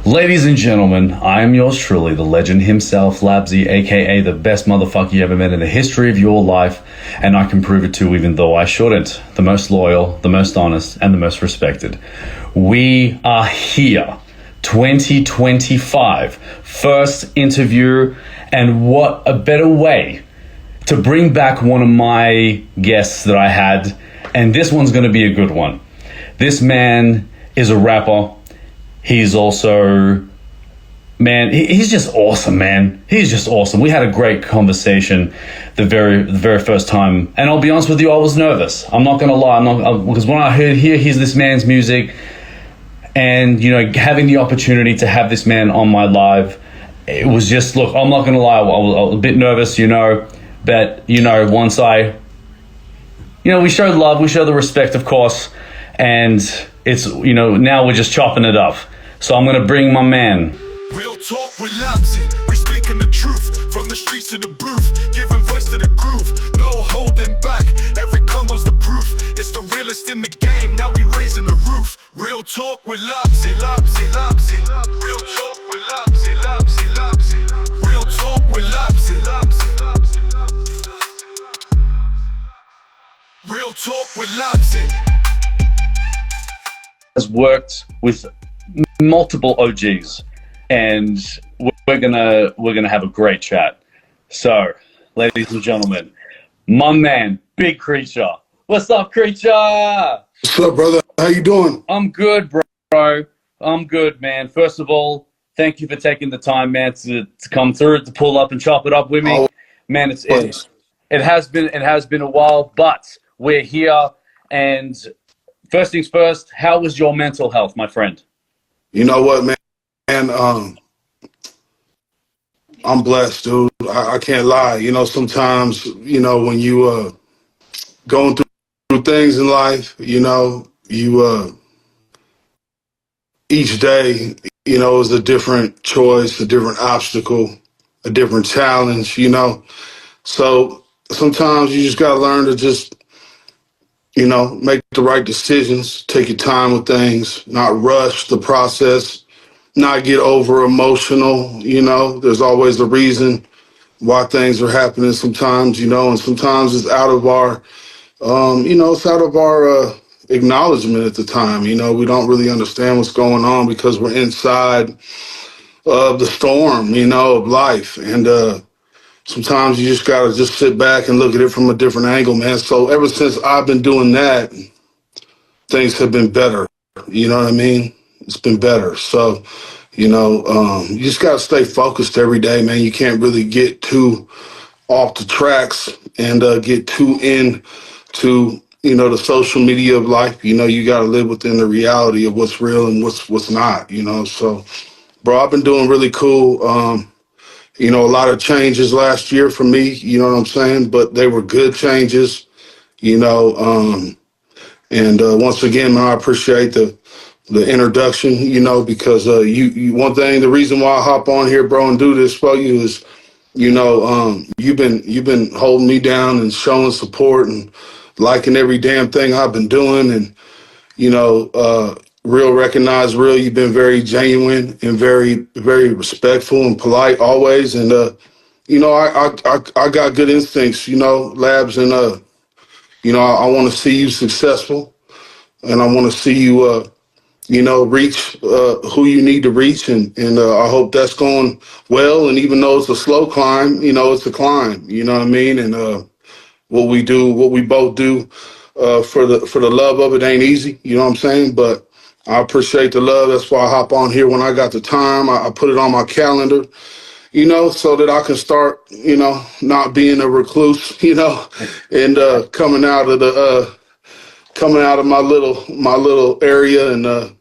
Ladies and gentlemen, I am yours truly, the legend himself, Labzy, aka the best motherfucker you ever met in the history of your life, and I can prove it too, even though I shouldn't. The most loyal, the most honest, and the most respected. We are here, 2025, first interview, and what a better way to bring back one of my guests that I had, and this one's going to be a good one. This man is a rapper. He's also, man, he's just awesome, man. He's just awesome. We had a great conversation the very first time. And I'll be honest with you, I was nervous. I'm not going to lie. Because when I here's this man's music, and, you know, having the opportunity to have this man on my live, it was just, look, I'm not going to lie. I was a bit nervous, you know, but, you know, once we showed love, we showed the respect, of course, and it's, you know, now we're just chopping it up. So I'm gonna bring my man. Real talk with Labzy, we speaking the truth, from the streets to the booth, giving voice to the groove, no holding back, every combo's the proof, it's the realest in the game, now we raising the roof. Real talk with Labzy, Labzy, Labzy, real talk with Labzy, Labzy, Labzy, real talk with Labzy, Labzy, real talk with Labzy. Has worked with multiple OGs, and we're gonna have a great chat. So, ladies and gentlemen, my man, Big Creature. What's up, Creature? What's up, brother? How you doing? I'm good, bro. I'm good, man. First of all, thank you for taking the time, man, to come through, to pull up and chop it up with me. Man, it has been a while, but we're here. And first things first, how was your mental health, my friend? You know what, man? I'm blessed, dude. I can't lie. You know, sometimes, you know, when you going through things in life, you know, you each day, you know, is a different choice, a different obstacle, a different challenge, you know. So sometimes you just gotta learn to just, you know, make the right decisions, take your time with things, not rush the process, not get over emotional. You know, there's always a reason why things are happening sometimes, you know, and sometimes it's out of our, it's out of our acknowledgement at the time. You know, we don't really understand what's going on because we're inside of the storm, you know, of life. And sometimes you just got to just sit back and look at it from a different angle, man. So ever since I've been doing that, things have been better. You know what I mean? It's been better. So, you know, you just got to stay focused every day, man. You can't really get too off the tracks and get too into, you know, the social media of life. You know, you got to live within the reality of what's real and what's not, you know. So, bro, I've been doing really cool. You know, a lot of changes last year for me, you know what I'm saying? But they were good changes, you know. Once again, man, I appreciate the introduction, you know, because you one thing, the reason why I hop on here, bro, and do this for you is, you know, you've been holding me down and showing support and liking every damn thing I've been doing, and, you know, real recognize real. You've been very genuine and very, very respectful and polite always. And, you know, I got good instincts, you know, Labs. And, you know, I want to see you successful, and I want to see you, you know, reach who you need to reach. And I hope that's going well. And even though it's a slow climb, you know, it's a climb, you know what I mean? And what we both do for the love of it ain't easy, you know what I'm saying? But I appreciate the love. That's why I hop on here when I got the time. I put it on my calendar, you know, so that I can start, you know, not being a recluse, you know, and coming out of my little area, and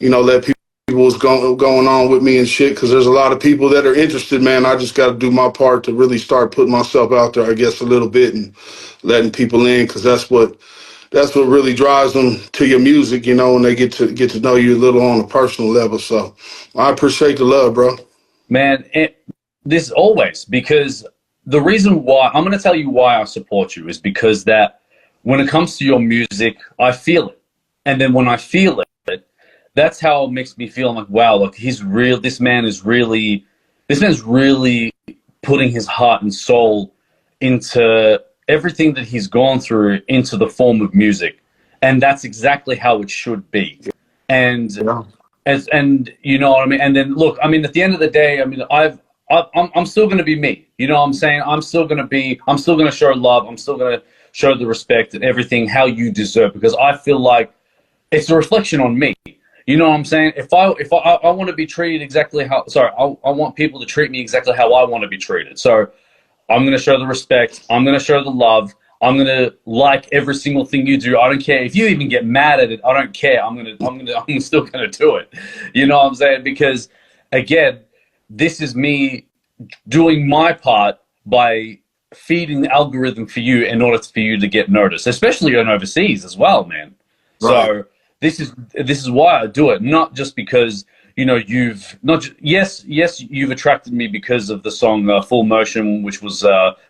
you know, let people what's going on with me and shit. Because there's a lot of people that are interested, man. I just got to do my part to really start putting myself out there, I guess, a little bit, and letting people in, because that's what really drives them to your music, you know, when they get to know you a little on a personal level. So I appreciate the love, bro. Man, this always, because the reason why, I'm going to tell you why I support you, is because that when it comes to your music, I feel it. And then when I feel it, that's how it makes me feel. I'm like, wow, look, he's real. This man's really putting his heart and soul into everything that he's gone through into the form of music, and that's exactly how it should be. And Yeah. and you know what I mean. And then look, I mean, at the end of the day, I mean, I'm still going to be me. You know what I'm saying? I'm still going to show love. I'm still going to show the respect and everything how you deserve, because I feel like it's a reflection on me. You know what I'm saying? If I want to be treated exactly how, sorry, I want people to treat me exactly how I want to be treated. So I'm going to show the respect. I'm going to show the love. I'm going to like every single thing you do. I don't care if you even get mad at it. I don't care. I'm still going to do it. You know what I'm saying? Because again, this is me doing my part by feeding the algorithm for you in order for you to get noticed, especially on overseas as well, man. Right. So this is why I do it, not just because you've not yes you've attracted me because of the song Full Motion, which was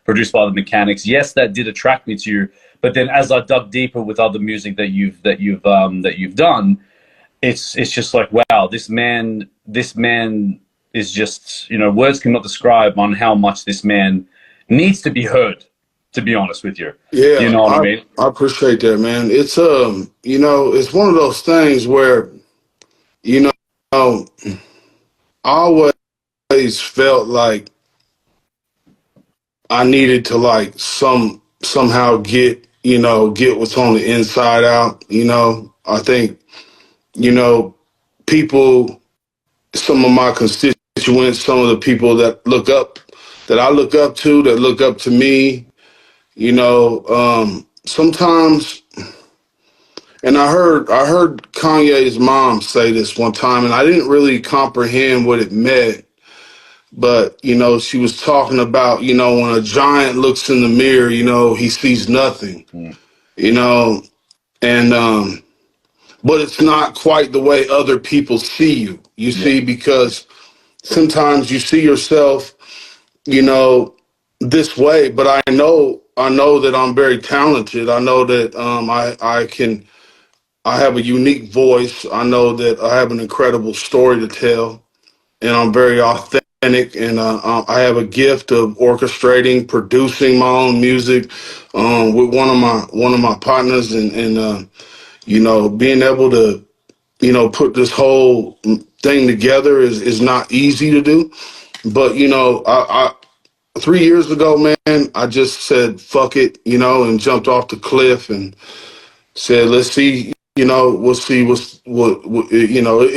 produced by the Mechanics. Yes, that did attract me to you, but then as I dug deeper with other music that you've done, it's just like, wow, this man is just, words cannot describe on how much this man needs to be heard, to be honest with you. You Yeah, know what I mean? I appreciate that, man. It's it's one of those things where, you know, I always felt like I needed to like somehow get what's on the inside out. I think, you know, people, some of my constituents, some of the people that I look up to, that look up to me, sometimes. And I heard Kanye's mom say this one time, and I didn't really comprehend what it meant. But she was talking about, when a giant looks in the mirror, he sees nothing. Mm. You know, and but it's not quite the way other people see you. You Yeah. see, because sometimes you see yourself, this way. But I know that I'm very talented. I know that I have a unique voice. I know that I have an incredible story to tell, and I'm very authentic. And I have a gift of orchestrating, producing my own music with one of my partners, and being able to put this whole thing together is not easy to do. But I 3 years ago, man, I just said fuck it, and jumped off the cliff and said, let's see, we'll see it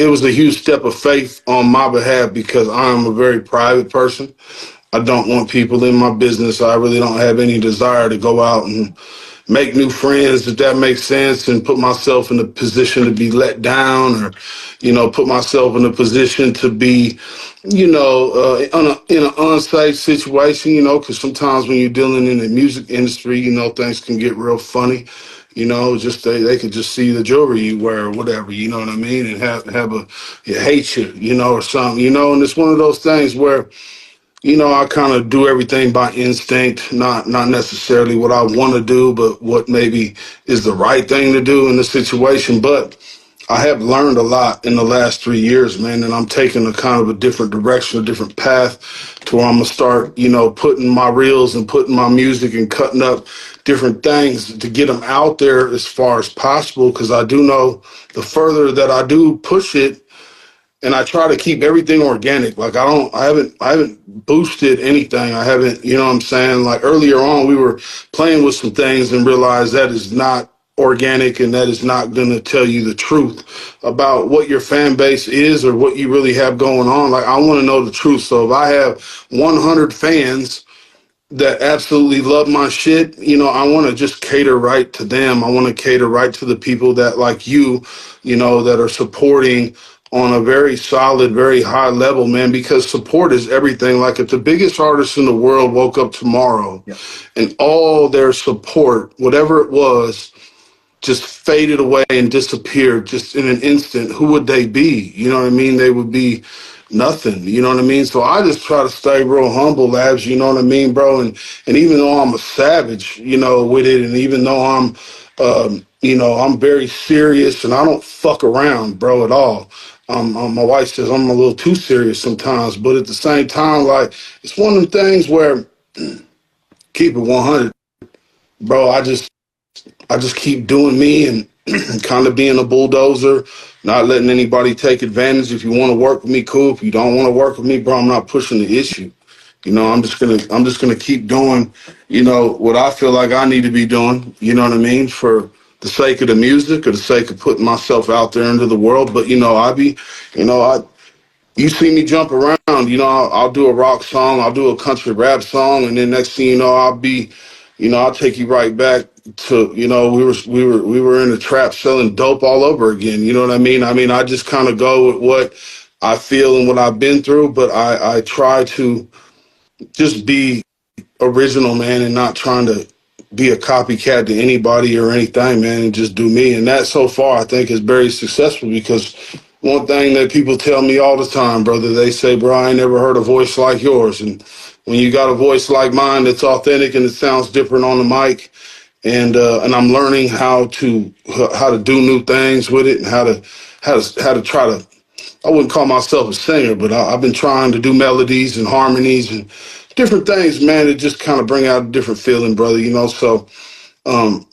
was a huge step of faith on my behalf, because I'm a very private person. I don't want people in my business. I really don't have any desire to go out and make new friends, if that makes sense, and put myself in a position to be let down, or, put myself in a position to be, in an unsafe situation, because sometimes when you're dealing in the music industry, things can get real funny. Just they could just see the jewelry you wear or whatever, you know what I mean, and have hate you, or something, and it's one of those things where, I kind of do everything by instinct, not necessarily what I want to do, but what maybe is the right thing to do in the situation. But I have learned a lot in the last 3 years, man, and I'm taking a kind of a different direction, a different path, to where I'm gonna start, putting my reels and putting my music and cutting up different things to get them out there as far as possible. Because I do know the further that I do push it, and I try to keep everything organic. Like I haven't boosted anything. I haven't, you know what I'm saying? Like earlier on, we were playing with some things and realized that is not organic, and that is not going to tell you the truth about what your fan base is or what you really have going on. Like I want to know the truth. So if I have 100 fans that absolutely love my shit, I want to just cater right to them. I want to cater right to the people that, like you, that are supporting on a very solid, very high level, man, because support is everything. Like if the biggest artist in the world woke up tomorrow, Yeah. and all their support, whatever it was, just faded away and disappeared just in an instant, who would they be? You know what I mean? They would be nothing. You know what I mean? So I just try to stay real humble, Labs. You know what I mean, bro? And even though I'm a savage, with it, and even though I'm You know, I'm very serious and I don't fuck around, bro, at all. My wife says I'm a little too serious sometimes, but at the same time, like, it's one of them things where keep it 100, bro. I just keep doing me and kind of being a bulldozer, not letting anybody take advantage. If you want to work with me, cool. If you don't want to work with me, bro, I'm not pushing the issue. You know, I'm just gonna keep doing, you know, what I feel like I need to be doing, you know what I mean, for the sake of the music or the sake of putting myself out there into the world. But you know, you see me jump around, you know, I'll do a rock song, I'll do a country rap song, and then next thing you know, I'll take you right back to, you know, we were in the trap selling dope all over again. You know what I mean? I just kind of go with what I feel and what I've been through, but I try to just be original, man, and not trying to be a copycat to anybody or anything, man, and just do me. And that so far I think is very successful because one thing that people tell me all the time, brother, they say, bro, I ain't never heard a voice like yours. And when you got a voice like mine that's authentic and it sounds different on the mic, and I'm learning how to do new things with it and how to try to, I wouldn't call myself a singer, but I've been trying to do melodies and harmonies and different things, man, that just kind of bring out a different feeling, brother, you know. So,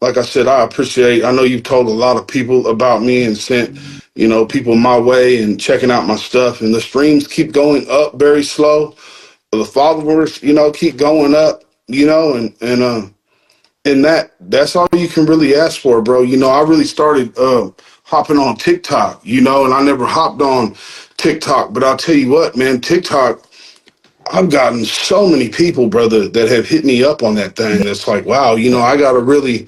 like I said, I know you've told a lot of people about me and sent, you know, people my way and checking out my stuff. And the streams keep going up very slow. The followers, you know, keep going up, you know, and that's all you can really ask for, bro. You know, I really started hopping on TikTok, you know, and I never hopped on TikTok, but I'll tell you what, man, TikTok, I've gotten so many people, brother, that have hit me up on that thing. That's like, wow, you know, I gotta really,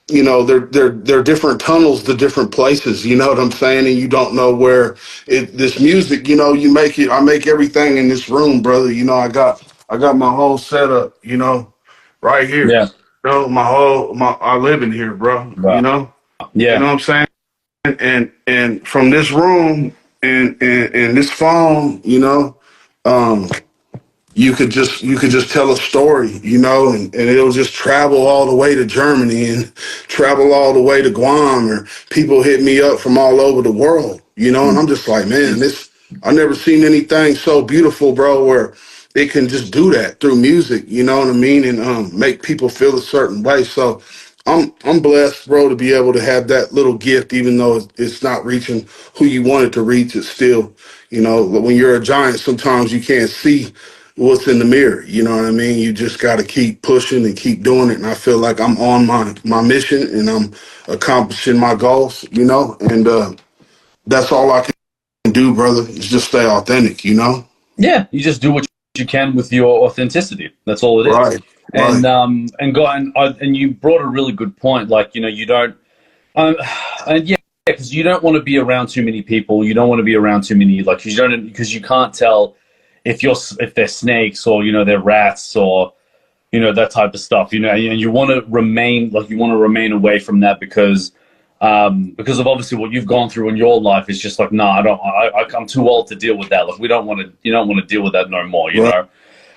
you know, they're different tunnels to different places. You know what I'm saying? And you don't know where this music, you know, I make everything in this room, brother. You know, I got my whole setup, you know, right here. Yeah. You know, I live in here, bro. You Right. know, you Yeah. know what I'm saying? And from this room and this phone, you know, um, you could just tell a story, you know, and it'll just travel all the way to Germany and travel all the way to Guam, or people hit me up from all over the world, you know, and I'm just like, man, I never seen anything so beautiful, bro, where it can just do that through music, you know what I mean, and make people feel a certain way. So I'm blessed, bro, to be able to have that little gift, even though it's not reaching who you want it to reach. It's still, you know, when you're a giant, sometimes you can't see what's in the mirror. You know what I mean? You just got to keep pushing and keep doing it. And I feel like I'm on my mission and I'm accomplishing my goals, you know, and that's all I can do, brother, is just stay authentic, you know? Yeah. You just do what you can with your authenticity. That's all it is. Right, And right, and you brought a really good point. Like, you know, you don't um and yeah, because you don't want to be around too many people. You don't want to be around too many, like, you don't, because you can't tell if they're snakes, or, you know, they're rats, or, you know, that type of stuff, you know. And you want to remain away from that because of obviously what you've gone through in your life. It's just like, no, I'm too old to deal with that. Like, you don't want to deal with that no more, you right, know.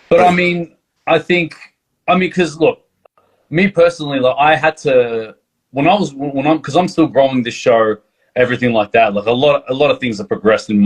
But I right, mean, because look, me personally, like, I had to, because I'm still growing this show, everything like that. Like, a lot of things have progressed in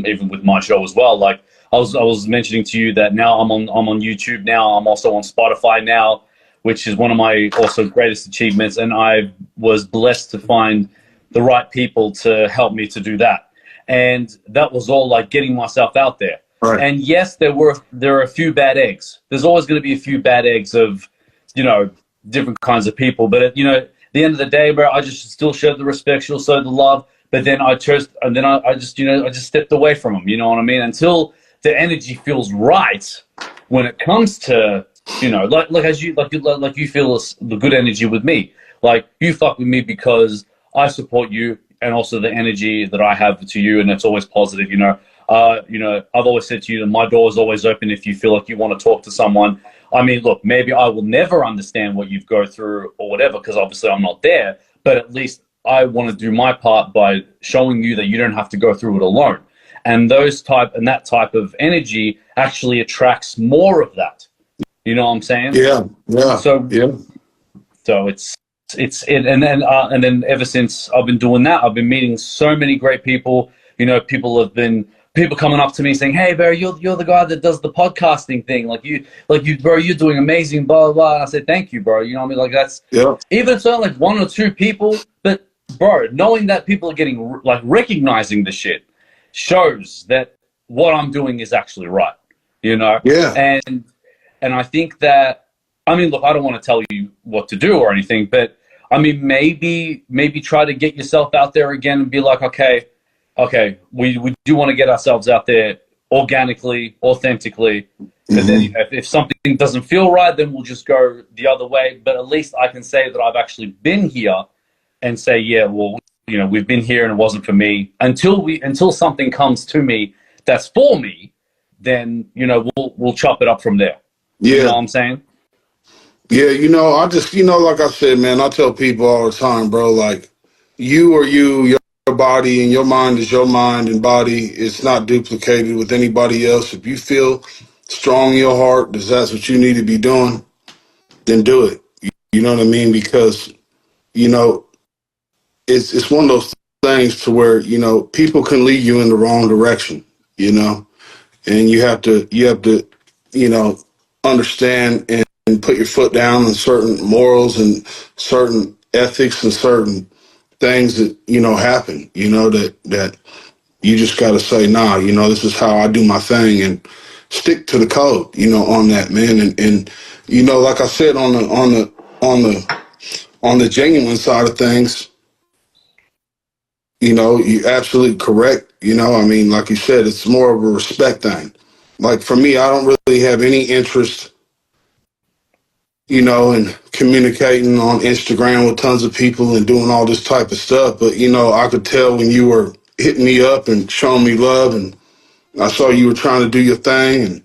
even with my show as well. Like, I was mentioning to you that now I'm on YouTube now. I'm also on Spotify now, which is one of my also greatest achievements. And I was blessed to find the right people to help me to do that. And that was all like getting myself out there. right. And yes, there are a few bad eggs. There's always going to be a few bad eggs of, you know, different kinds of people. But you know, at the end of the day, bro, I just still showed the respect, still showed the love. But then I just, you know, I just stepped away from them. You know what I mean? Until the energy feels right when it comes to, you know, like as you like you feel the good energy with me. Like, you fuck with me because I support you, and also the energy that I have to you, and it's always positive. You know, I've always said to you that my door is always open if you feel like you want to talk to someone. I mean, look, maybe I will never understand what you've go through or whatever, because obviously I'm not there. But at least I want to do my part by showing you that you don't have to go through it alone. And that type of energy actually attracts more of that. You know what I'm saying? Yeah, yeah, So yeah. so it's and then ever since I've been doing that, I've been meeting so many great people. You know, people coming up to me saying, "Hey, Barry, you're the guy that does the podcasting thing. Bro, you're doing amazing." Blah blah blah. And I said, "Thank you, bro." You know what I mean? Like that's Yeah. even so, like one or two people, but bro, knowing that people are getting like recognizing the shit shows that what I'm doing is actually right. You know, Yeah. and I think that, I mean, look, I don't want to tell you what to do or anything, but I mean, maybe try to get yourself out there again and be like, okay, we do want to get ourselves out there organically, authentically. And then if something doesn't feel right, then we'll just go the other way. But at least I can say that I've actually been here and say, yeah, well, you know, we've been here and it wasn't for me. Until something comes to me that's for me, then, you know, we'll chop it up from there. Yeah. You know what I'm saying? Yeah, you know, I just, you know, like I said, man, I tell people all the time, bro, like you are you, your body and your mind is your mind and body. It's not duplicated with anybody else. If you feel strong in your heart that that's what you need to be doing, then do it. You know what I mean? Because, you know, it's one of those things to where, you know, people can lead you in the wrong direction, you know, and you have to, you know, understand and put your foot down on certain morals and certain ethics and certain things that, you know, happen, you know, that you just got to say, nah, you know, this is how I do my thing and stick to the code, you know, on that, man. And, you know, like I said, on the genuine side of things, you know, you're absolutely correct. You know, I mean, like you said, it's more of a respect thing. Like for me, I don't really have any interest, you know, in communicating on Instagram with tons of people and doing all this type of stuff. But, you know, I could tell when you were hitting me up and showing me love, and I saw you were trying to do your thing and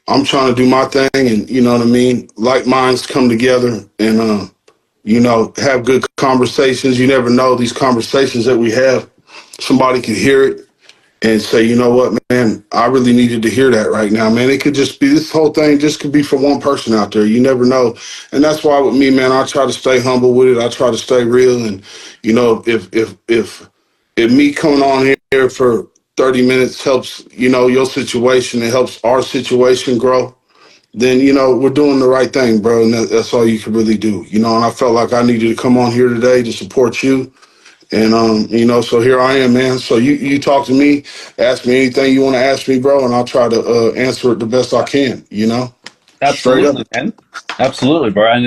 I'm trying to do my thing. And, you know what I mean? Like minds come together and, you know, have good conversations. You never know, these conversations that we have, somebody could hear it and say, you know what, man, I really needed to hear that right now, man. It could just be, this whole thing just could be for one person out there. You never know. And that's why with me, man, I try to stay humble with it. I try to stay real. And, you know, if me coming on here for 30 minutes helps, you know, your situation, it helps our situation grow, then, you know, we're doing the right thing, bro. And that's all you can really do, you know. And I felt like I needed to come on here today to support you. And, you know, so here I am, man. So you talk to me, ask me anything you want to ask me, bro, and I'll try to answer it the best I can, you know? Straight Absolutely, up. man. Absolutely, bro. And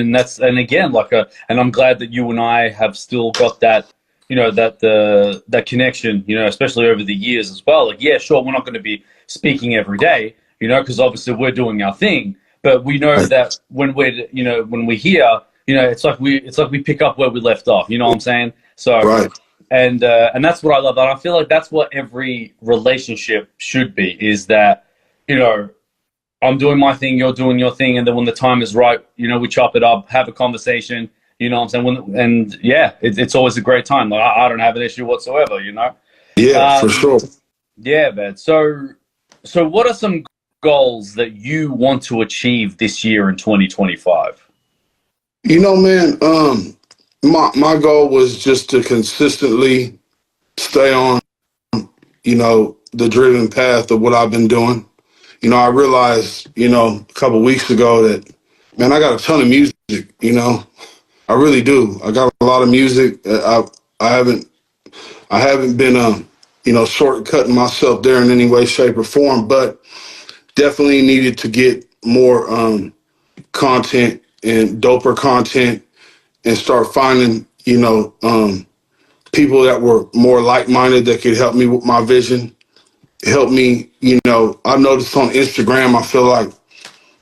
again, and I'm glad that you and I have still got that, you know, that connection, you know, especially over the years as well. Like, yeah, sure, we're not going to be speaking every day, you know, because obviously we're doing our thing, but we know that when we're here, you know, it's like we pick up where we left off. You know what I'm saying? So, Right. and that's what I love. And I feel like that's what every relationship should be. Is that, you know, I'm doing my thing, you're doing your thing, and then when the time is right, you know, we chop it up, have a conversation. You know what I'm saying? And yeah, it's always a great time. Like I don't have an issue whatsoever. You know? Yeah, for sure. Yeah, man. So what are some goals that you want to achieve this year in 2025? You know, man, my goal was just to consistently stay on, you know, the driven path of what I've been doing. You know, I realized, you know, a couple of weeks ago that, man, I got a ton of music, you know. I really do. I got a lot of music. I haven't been you know, shortcutting myself there in any way, shape, or form, but definitely needed to get more content and doper content and start finding, you know, people that were more like-minded that could help me with my vision, help me, you know. I noticed on Instagram, I feel like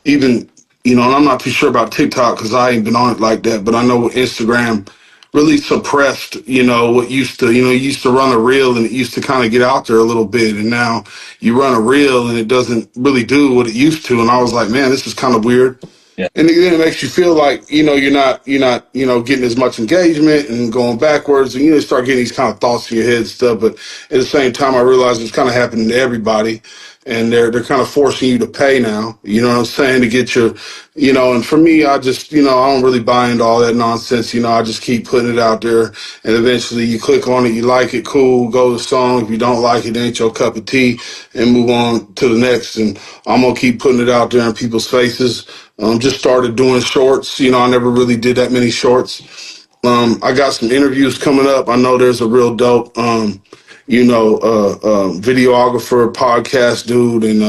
even, you know, and I'm not too sure about TikTok because I ain't been on it like that, but I know with Instagram really suppressed, you know, what used to, you know, you used to run a reel and it used to kind of get out there a little bit. And now you run a reel and it doesn't really do what it used to. And I was like, man, this is kind of weird. Yeah. And then it makes you feel like, you know, you're not, you know, getting as much engagement and going backwards, and you know, start getting these kind of thoughts in your head and stuff. But at the same time, I realized it's kind of happening to everybody. and they're kind of forcing you to pay now. You know what I'm saying, to get your, you know. And for me, I just, you know, I don't really buy into all that nonsense. You know, I just keep putting it out there, and eventually you click on it, you like it, cool, go to the song. If you don't like it, it ain't your cup of tea, and move on to the next. And I'm gonna keep putting it out there in people's faces. Just started doing shorts. You know, I never really did that many shorts. I got some interviews coming up. I know there's a real dope, videographer, podcast dude, and,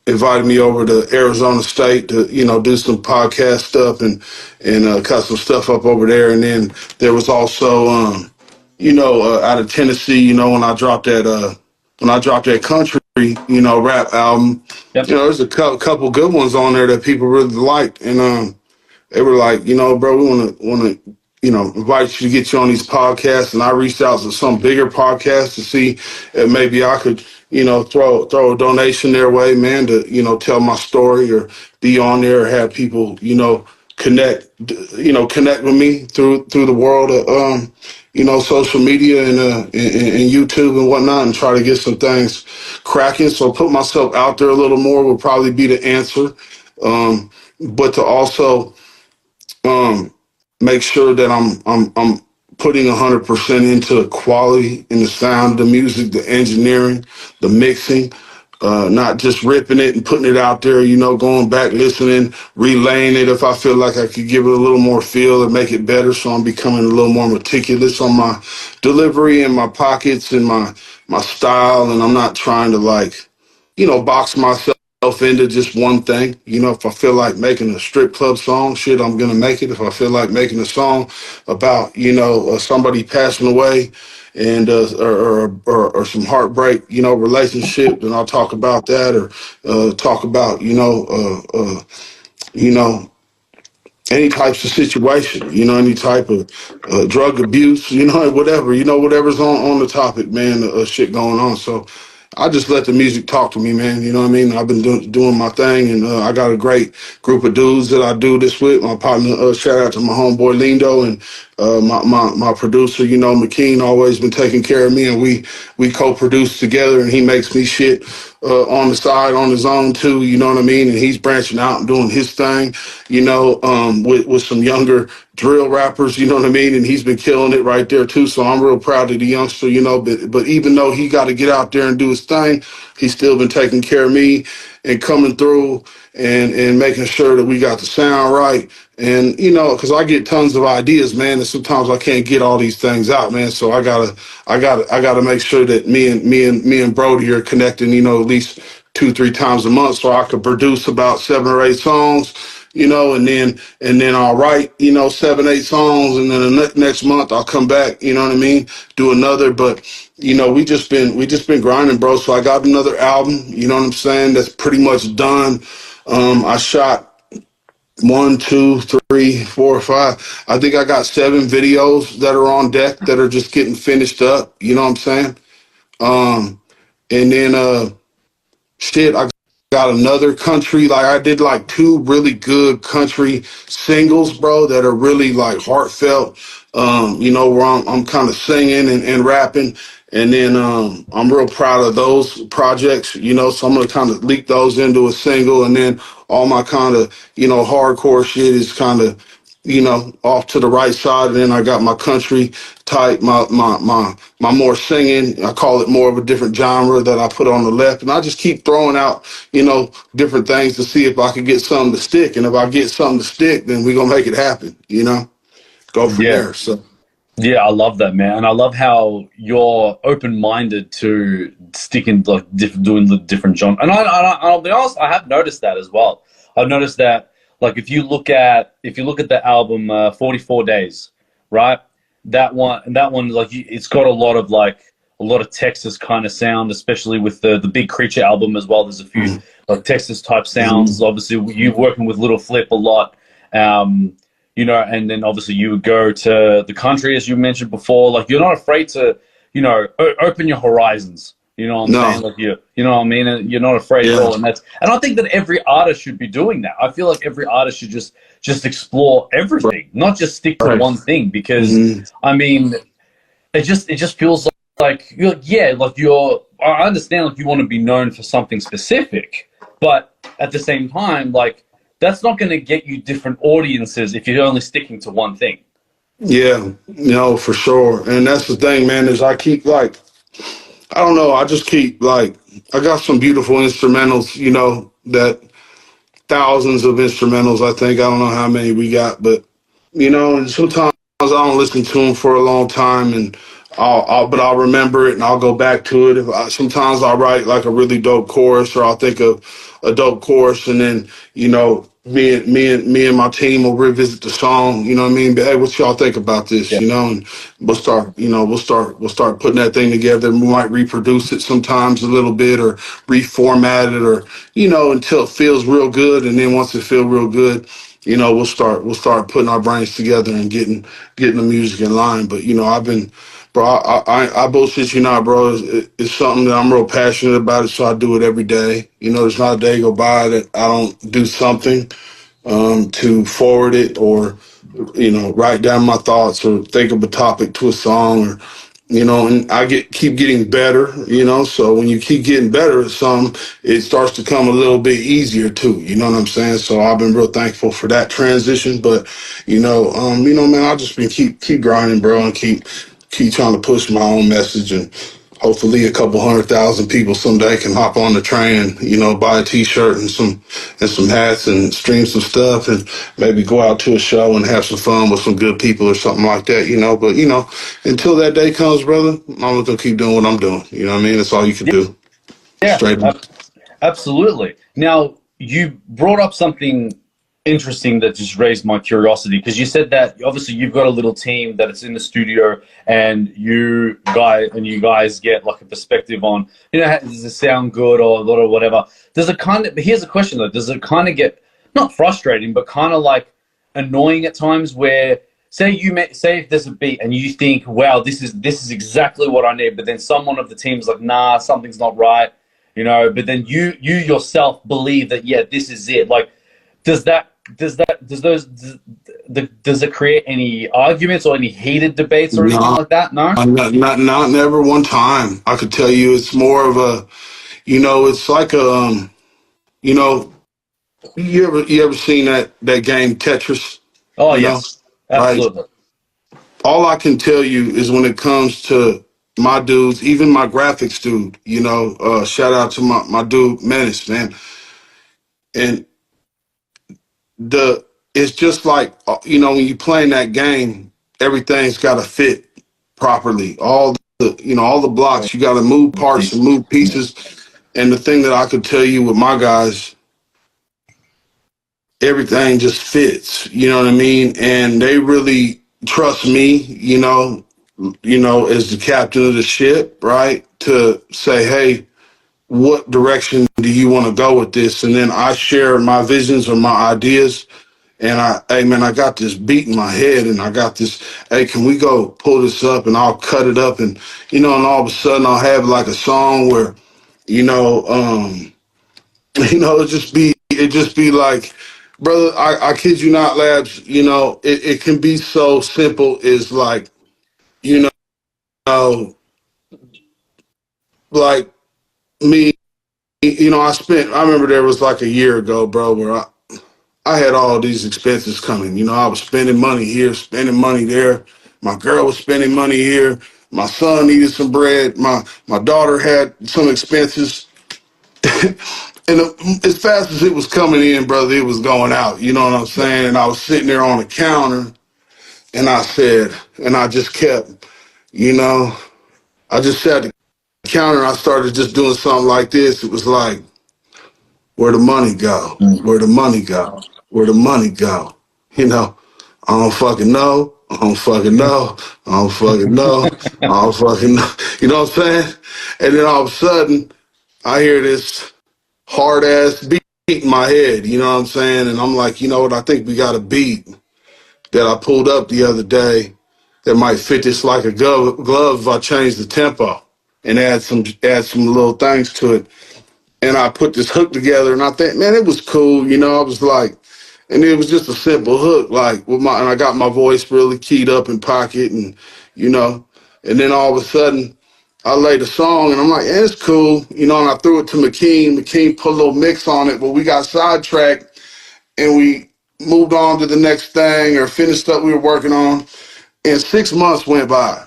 invited me over to Arizona State to, you know, do some podcast stuff and cut some stuff up over there. And then there was also, out of Tennessee, you know, when I dropped that country, you know, rap album, Yep. you know, there's a couple good ones on there that people really liked. And, they were like, you know, bro, we want to, you know, invite you to get you on these podcasts. And I reached out to some bigger podcasts to see if maybe I could, you know, throw a donation their way, man, to, you know, tell my story or be on there or have people, you know, connect with me through the world of, social media and YouTube and whatnot, and try to get some things cracking. So put myself out there a little more would probably be the answer. But to also, make sure that I'm putting 100% into the quality and the sound of the music, the engineering, the mixing, not just ripping it and putting it out there, you know, going back, listening, relaying it if I feel like I could give it a little more feel and make it better. So I'm becoming a little more meticulous on my delivery and my pockets and my style. And I'm not trying to, like, you know, box myself into just one thing. You know, if I feel like making a strip club song, shit, I'm gonna make it. If I feel like making a song about, you know, somebody passing away and or some heartbreak, you know, relationship, then I'll talk about that, or talk about, you know, any types of situation, you know, any type of drug abuse, you know, whatever, you know, whatever's on the topic, man, shit going on. So I just let the music talk to me, man. You know what I mean? I've been doing my thing, and I got a great group of dudes that I do this with. My partner, shout out to my homeboy Lindo, and my producer, you know, McKean, always been taking care of me, and we co-produce together, and he makes me shit on the side, on his own too. You know what I mean? And he's branching out and doing his thing, you know, with some younger drill rappers, you know what I mean? And he's been killing it right there too. So I'm real proud of the youngster, you know, but even though he got to get out there and do his thing, he's still been taking care of me and coming through and making sure that we got the sound right. And, you know, cause I get tons of ideas, man. And sometimes I can't get all these things out, man. So I gotta make sure that me and Brody are connecting, you know, at least 2-3 times a month, so I could produce about 7 or 8 songs, you know, and then I'll write, you know, 7-8 songs, and then the next month I'll come back, you know what I mean, do another. But, you know, we just been grinding, bro. So I got another album, you know what I'm saying, that's pretty much done. I shot 1, 2, 3, 4, 5. I think I got 7 videos that are on deck that are just getting finished up, you know what I'm saying. And then shit, I got another country. Like, I did like 2 really good country singles, bro, that are really like heartfelt. You know, where I'm kind of singing and rapping. And then I'm real proud of those projects, you know, so I'm gonna kind of leak those into a single. And then all my kind of, you know, hardcore shit is kind of, you know, off to the right side. And then I got my country type, my more singing. I call it more of a different genre that I put on the left. And I just keep throwing out, you know, different things to see if I can get something to stick. And if I get something to stick, then we're gonna make it happen, you know, go from Yeah. there. So Yeah, I love that, man. And I love how you're open-minded to sticking, like, doing the different genre. And I'll be honest, I have noticed that as well. I've noticed that, like, if you look at the album 44 Days, right? That one, like, it's got a lot of Texas kind of sound, especially with the Big Creature album as well. There's a few like Texas type sounds. Obviously, you working with Little Flip a lot. You know, and then obviously you would go to the country, as you mentioned before. Like, you're not afraid to, you know, open your horizons. You know what I'm saying? Like, you know what I mean? And you're not afraid at all. And I think that every artist should be doing that. I feel like every artist should just explore everything, not just stick to one thing. Because I mean, it just feels like I understand like you want to be known for something specific, but at the same time, like that's not going to get you different audiences if you're only sticking to one thing. Yeah, for sure. And that's the thing, man, is I keep like, I don't know, I just keep like, I got some beautiful instrumentals, that thousands of instrumentals, I think. I don't know how many we got, but, and sometimes I don't listen to them for a long time, and but I'll remember it and I'll go back to it. Sometimes I'll write like a really dope chorus, or I'll think of a dope chorus, and then me and my team will revisit the song. You know what I mean? But hey, what y'all think about this? Yeah. And we'll start putting that thing together. We might reproduce it sometimes a little bit, or reformat it, or until it feels real good, and then once it feels real good, we'll start putting our brains together and getting the music in line. But I've been, bro, I bullshit you not, bro. It's something that I'm real passionate about. It, so I do it every day. There's not a day go by that I don't do something to forward it, or write down my thoughts, or think of a topic to a song, or and I keep getting better, so when you keep getting better at something, it starts to come a little bit easier too. You know what I'm saying? So I've been real thankful for that transition. But man, I just been keep grinding, bro, and keep trying to push my own message, and hopefully a couple 100,000 people someday can hop on the train, buy a t-shirt and some hats and stream some stuff, and maybe go out to a show and have some fun with some good people or something like that, but until that day comes, brother, I'm gonna keep doing what I'm doing. You know what I mean? That's all you can Yeah. do. Yeah. Straight up. Absolutely. Now, you brought up something interesting that just raised my curiosity, because you said that obviously you've got a little team that it's in the studio, and you guys get like a perspective on, does it sound good or whatever. Does it kind of, here's a question though, does it kind of get not frustrating, but kind of like annoying at times where say if there's a beat and you think, wow, this is exactly what I need, but then someone of the team's like, nah, something's not right, but then you yourself believe that, yeah, this is it. Like, does that does it create any arguments or any heated debates or anything No, like that? No. not never one time. I could tell you, it's more of a, it's like a, you know, you ever seen that game Tetris? Oh You know, yes, right? absolutely. All I can tell you is when it comes to my dudes, even my graphics dude, shout out to my dude Menace, man. And the it's just like, when you playing that game, everything's got to fit properly. All the blocks, you got to move parts and move pieces. And the thing that I could tell you with my guys, everything just fits. You know what I mean? And they really trust me, as the captain of the ship, right? To say, hey, what direction do you want to go with this? And then I share my visions or my ideas. And hey man, I got this beat in my head, and I got this, hey, can we go pull this up, and I'll cut it up, and and all of a sudden I'll have like a song where, you know, um, it just be like, brother, I kid you not, Labs, it can be so simple as like, you know, like me, I remember there was like a year ago, bro, where I had all these expenses coming. I was spending money here, spending money there. My girl was spending money here. My son needed some bread. My daughter had some expenses. And as fast as it was coming in, brother, it was going out. You know what I'm saying? And I was sitting there on the counter, and I just kept, you know, I just sat at the counter, and I started just doing something like this. It was like, where the money go? Where the money go? Where the money go? You know, I don't fucking know. I don't fucking know. I don't fucking know. I don't fucking know. You know what I'm saying? And then all of a sudden, I hear this hard ass beat in my head. You know what I'm saying? And I'm like, you know what? I think we got a beat that I pulled up the other day that might fit this like a glove if I change the tempo and add some little things to it. And I put this hook together, and I think, man, it was cool. I was like, and it was just a simple hook, like and I got my voice really keyed up in pocket, and and then all of a sudden, I laid the song and I'm like, yeah, it's cool, you know, and I threw it to McKean. McKean put a little mix on it, but we got sidetracked and we moved on to the next thing or finished up we were working on. And 6 months went by.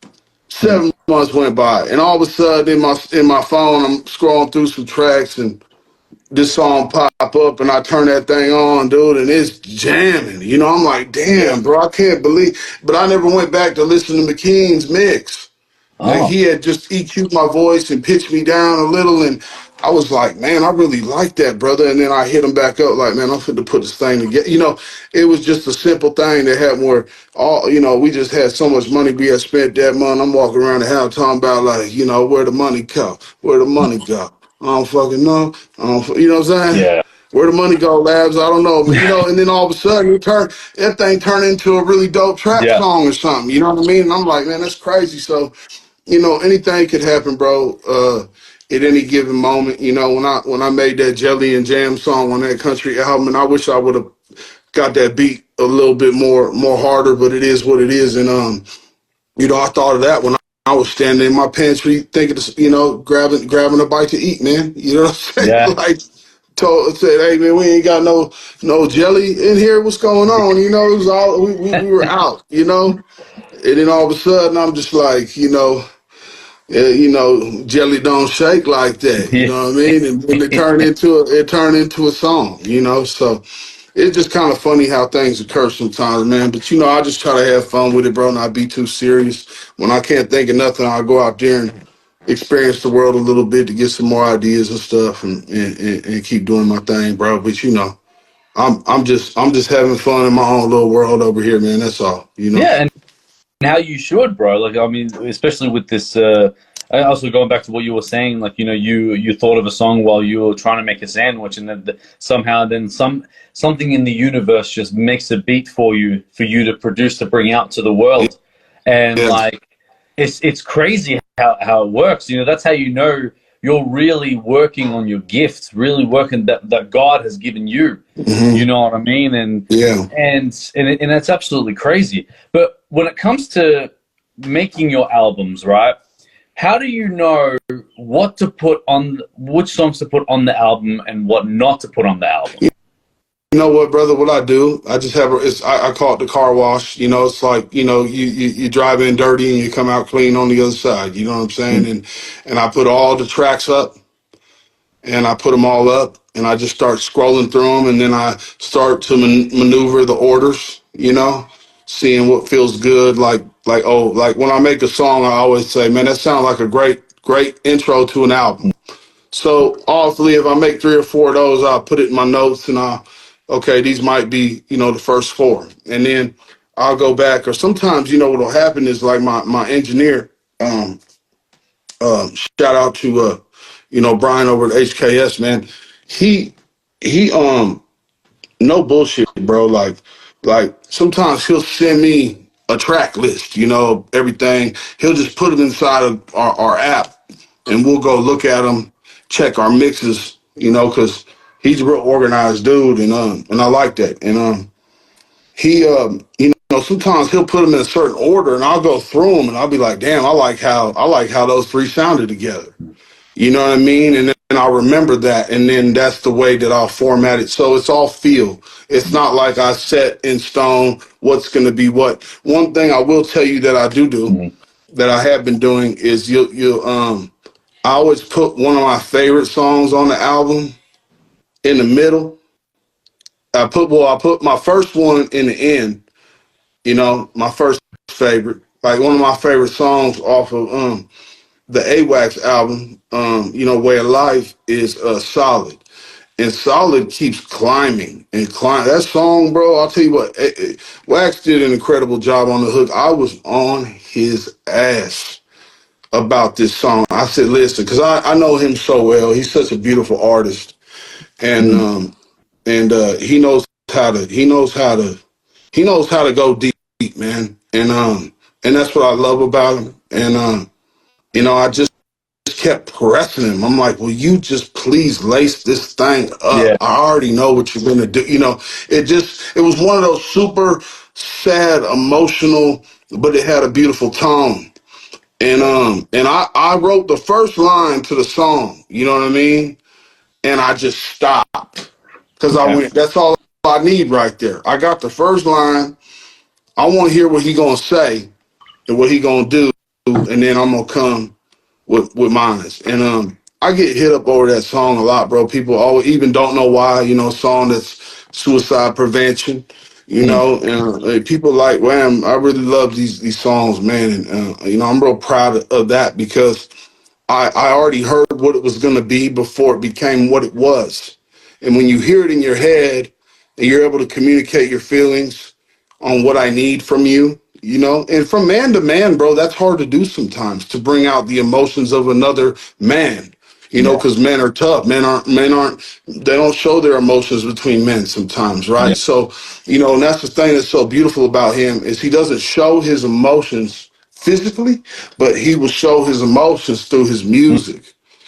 Mm. 7 months went by. And all of a sudden in my phone, I'm scrolling through some tracks and this song pop up and I turn that thing on, dude, and it's jamming. You know, I'm like, Yeah. damn, bro, I can't believe. But I never went back to listen to McKean's mix. Like Oh, he had just EQ'd my voice and pitched me down a little, and I was like, man, I really like that, brother. And then I hit him back up, like, man, I'm fit to put this thing together. You know, it was just a simple thing that happened where all, you know, we just had so much money we had spent that month. I'm walking around the house talking about like, you know, where the money go, where the money go. I don't fucking know. You know what I'm saying? yeah. Where the money go, Labs? I don't know, but you know. And then all of a sudden, that thing turned into a really dope trap Yeah. song or something. You know what I mean? And I'm like, man, that's crazy. So you know, anything could happen, bro. At any given moment, you know, when I made that Jelly and Jam song on that country album, and I wish I would have got that beat a little bit more harder, but it is what it is. And you know, I thought of that when I was standing in my pantry thinking, you know, grabbing a bite to eat, man. You know what I'm saying? Yeah. Like said, hey man, we ain't got no jelly in here. What's going on? You know, it was all we were out, you know. And then all of a sudden, I'm just like, you know, jelly don't shake like that. You Yeah. know what I mean? And then it turned into a song. You know, so it's just kind of funny how things occur sometimes, man. But you know, I just try to have fun with it, bro, not be too serious. When I can't think of nothing, I go out there and experience the world a little bit to get some more ideas and stuff, and keep doing my thing, bro. But you know, I'm just having fun in my own little world over here, man. That's all. You know. Yeah. And how you should, bro. Like, I mean, especially with this. I also going back to what you were saying, like, you know, you thought of a song while you were trying to make a sandwich, and then somehow then something in the universe just makes a beat for you to produce to bring out to the world, and Yeah. like it's crazy how it works. You know, that's how you know you're really working on your gifts, really working that God has given you. You Hmm. know what I mean? Yeah. And that's absolutely crazy. But when it comes to making your albums, right? How do you know what to put on, which songs to put on the album and what not to put on the album? You know what, brother? What I do, I just have I call it the car wash. You know, it's like, you know, you drive in dirty and you come out clean on the other side. You know what I'm saying? Mm. And I put all the tracks up and I put them all up and I just start scrolling through them and then I start to maneuver the orders. You know, seeing what feels good. Like when I make a song, I always say, man, that sounds like a great intro to an album. So obviously, if I make 3 or 4 of those, I'll put it in my notes and okay, these might be, you know, the first four. And then I'll go back. Or sometimes, you know, what'll happen is like my engineer, um, shout out to, you know, Brian over at HKS, man. He, he, no bullshit, bro. Like sometimes he'll send me a track list, you know, everything. He'll just put it inside of our app and we'll go look at them, check our mixes, you know, because he's a real organized dude, and I like that. And he, you know, sometimes he'll put them in a certain order, and I'll go through them, and I'll be like, damn, I like how those three sounded together. You know what I mean? And then I'll remember that, and then that's the way that I'll format it. So it's all feel. It's not like I set in stone what's going to be what. One thing I will tell you that I do Mm. that I have been doing is I always put one of my favorite songs on the album in the middle. I put my first one in the end, you know, my first favorite. Like one of my favorite songs off of the AWACS album, you know, Way of Life is Solid. And Solid keeps climbing and climb. That song, bro, I'll tell you what, Wax did an incredible job on the hook. I was on his ass about this song. I said, listen, because I know him so well. He's such a beautiful artist. And Mm. he knows how to go deep, man. And that's what I love about him. And you know, I just kept pressing him. I'm like, will you just please lace this thing up? Yeah. I already know what you're gonna do. You know, it was one of those super sad, emotional, but it had a beautiful tone. And I wrote the first line to the song, you know what I mean? And I just stopped because I Okay. went, that's all I need right there. I got the first line. I want to hear what he gonna say and what he gonna do, and then I'm gonna come with mines. And I get hit up over that song a lot, bro. People always even don't know why, you know, song that's suicide prevention, you Mm. know, and people like, Wham, I really love these songs, man. And you know, I'm real proud of that because I already heard what it was gonna be before it became what it was. And when you hear it in your head and you're able to communicate your feelings on what I need from you, you know, and from man to man, bro, that's hard to do sometimes to bring out the emotions of another man, you know, Yeah. because men are tough. They don't show their emotions between men sometimes, Yeah. right? So, you know, and that's the thing that's so beautiful about him is he doesn't show his emotions physically, but he will show his emotions through his Mm. music.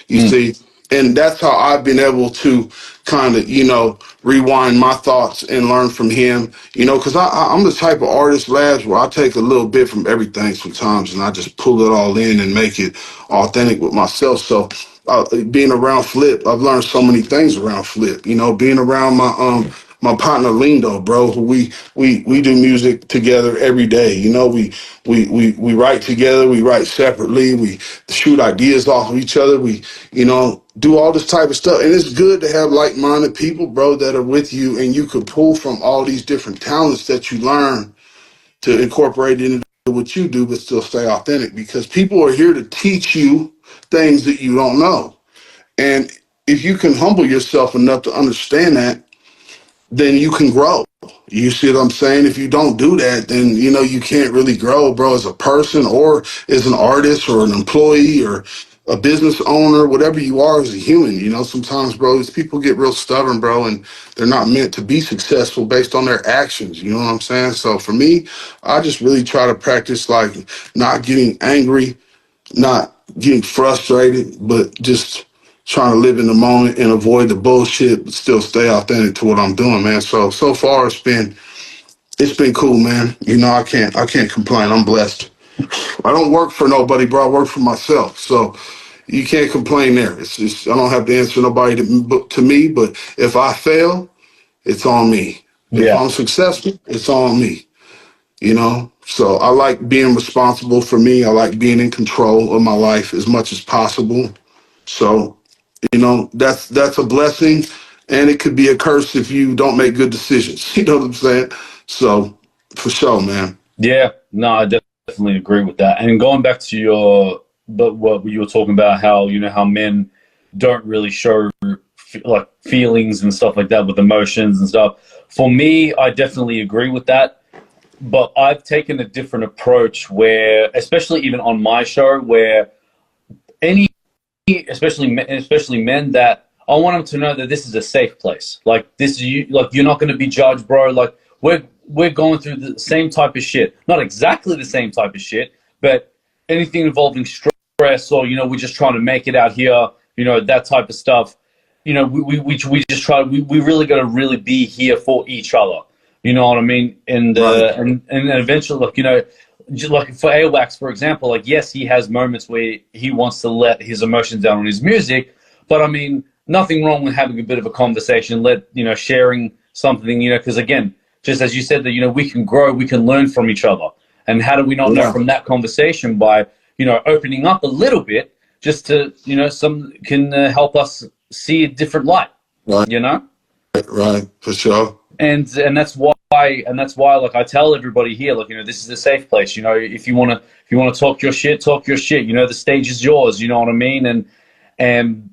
You Mm. see, and that's how I've been able to kind of, you know, rewind my thoughts and learn from him, you know, because I'm the type of artist, Labs, where I take a little bit from everything sometimes and I just pull it all in and make it authentic with myself. So being around Flip, I've learned so many things around Flip, you know, being around my partner Lindo, bro, who we do music together every day. You know, we write together, we write separately, we shoot ideas off of each other, we, you know, do all this type of stuff. And it's good to have like-minded people, bro, that are with you and you could pull from all these different talents that you learn to incorporate into what you do, but still stay authentic because people are here to teach you things that you don't know. And if you can humble yourself enough to understand that, then you can grow. You see what I'm saying? If you don't do that, then you know you can't really grow, bro, as a person or as an artist or an employee or a business owner, whatever you are as a human. You know, sometimes, bro, these people get real stubborn, bro, and they're not meant to be successful based on their actions. You know what I'm saying? So for me, I just really try to practice like not getting angry, not getting frustrated, but just trying to live in the moment and avoid the bullshit, but still stay authentic to what I'm doing, man. So far it's been cool, man. You know, I can't complain. I'm blessed. I don't work for nobody, bro. I work for myself. So you can't complain there. It's just I don't have to answer nobody to me, but if I fail, it's on me. If Yeah. I'm successful, it's on me. You know? So I like being responsible for me. I like being in control of my life as much as possible. So, you know, that's a blessing and it could be a curse if you don't make good decisions. You know what I'm saying? So for sure, man. Yeah. No, I definitely agree with that. And going back to but what you were talking about, how you know how men don't really show like feelings and stuff like that with emotions and stuff. For me, I definitely agree with that. But I've taken a different approach where, especially even on my show, where any especially men that I want them to know that this is a safe place. Like this is you. Like you're not going to be judged, bro. Like we're going through the same type of shit. Not exactly the same type of shit, but anything involving stress or you know we're just trying to make it out here. You know that type of stuff. You know we just try. We really got to really be here for each other. You know what I mean? Right. And eventually, like you know, like for Airwax, for example, like yes, he has moments where he wants to let his emotions down on his music, but I mean, nothing wrong with having a bit of a conversation, let you know, sharing something, you know, because again, just as you said that you know we can grow, we can learn from each other, and how do we not know Yeah. from that conversation by you know opening up a little bit, just to you know some can help us see a different light, Right. you know. Right. For sure. And that's why like I tell everybody here like you know this is a safe place you know if you want to talk your shit you know the stage is yours you know what I mean and and